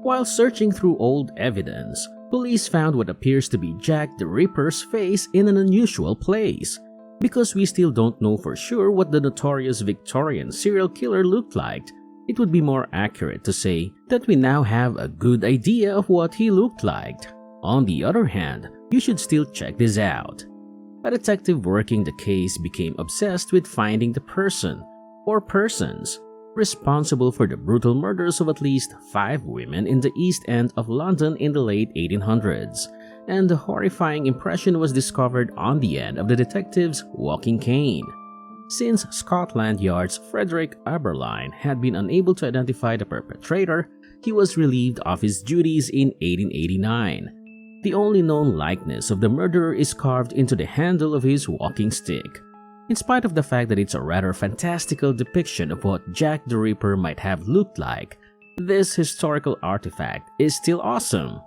While searching through old evidence, police found what appears to be Jack the Ripper's face in an unusual place. Because we still don't know for sure what the notorious Victorian serial killer looked like, it would be more accurate to say that we now have a good idea of what he looked like. On the other hand, you should still check this out. A detective working the case became obsessed with finding the person, or persons, responsible for the brutal murders of at least 5 women in the East End of London in the late 1800s, and the horrifying impression was discovered on the end of the detective's walking cane. Since Scotland Yard's Frederick Aberline had been unable to identify the perpetrator, he was relieved of his duties in 1889. The only known likeness of the murderer is carved into the handle of his walking stick. In spite of the fact that it's a rather fantastical depiction of what Jack the Ripper might have looked like, this historical artifact is still awesome.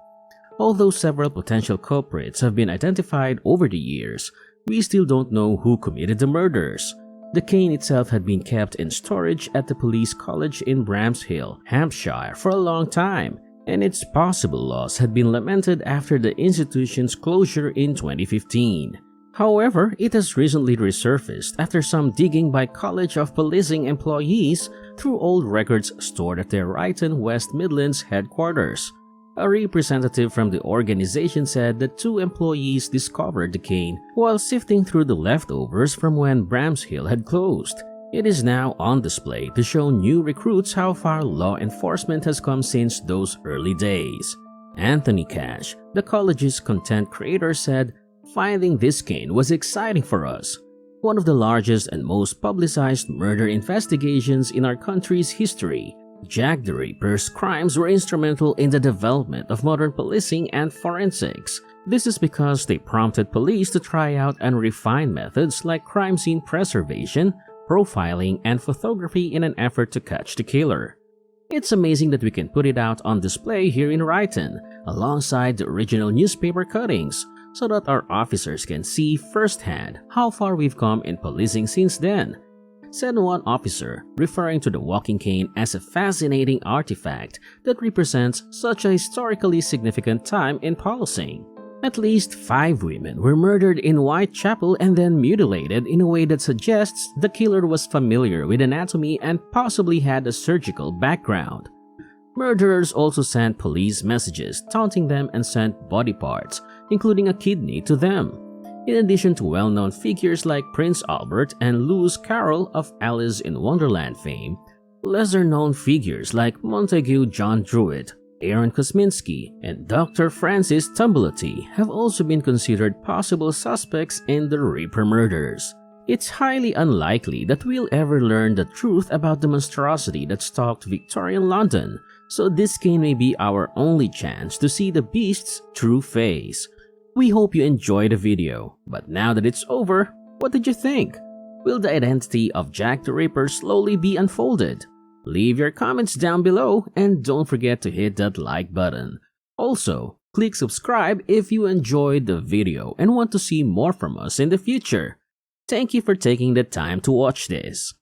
Although several potential culprits have been identified over the years, we still don't know who committed the murders. The cane itself had been kept in storage at the police college in Bramshill, Hampshire for a long time, and its possible loss had been lamented after the institution's closure in 2015. However, it has recently resurfaced after some digging by College of Policing employees through old records stored at their Ryton, West Midlands headquarters. A representative from the organization said that 2 employees discovered the cane while sifting through the leftovers from when Bramshill had closed. It is now on display to show new recruits how far law enforcement has come since those early days. Anthony Cash, the college's content creator, said, "Finding this cane was exciting for us. One of the largest and most publicized murder investigations in our country's history. Jack the Ripper's crimes were instrumental in the development of modern policing and forensics. This is because they prompted police to try out and refine methods like crime scene preservation, profiling, and photography in an effort to catch the killer. It's amazing that we can put it out on display here in Ryton, alongside the original newspaper cuttings, so that our officers can see firsthand how far we've come in policing since then," said one officer, referring to the walking cane as a fascinating artifact that represents such a historically significant time in policing. At least 5 women were murdered in Whitechapel and then mutilated in a way that suggests the killer was familiar with anatomy and possibly had a surgical background. Murderers also sent police messages taunting them and sent body parts, including a kidney, to them. In addition to well-known figures like Prince Albert and Lewis Carroll of Alice in Wonderland fame, lesser-known figures like Montague John Druitt, Aaron Kosminski, and Dr. Francis Tumblety have also been considered possible suspects in the Ripper murders. It's highly unlikely that we'll ever learn the truth about the monstrosity that stalked Victorian London, so this cane may be our only chance to see the beast's true face. We hope you enjoyed the video, but now that it's over, what did you think? Will the identity of Jack the Ripper slowly be unfolded? Leave your comments down below and don't forget to hit that like button. Also, click subscribe if you enjoyed the video and want to see more from us in the future. Thank you for taking the time to watch this.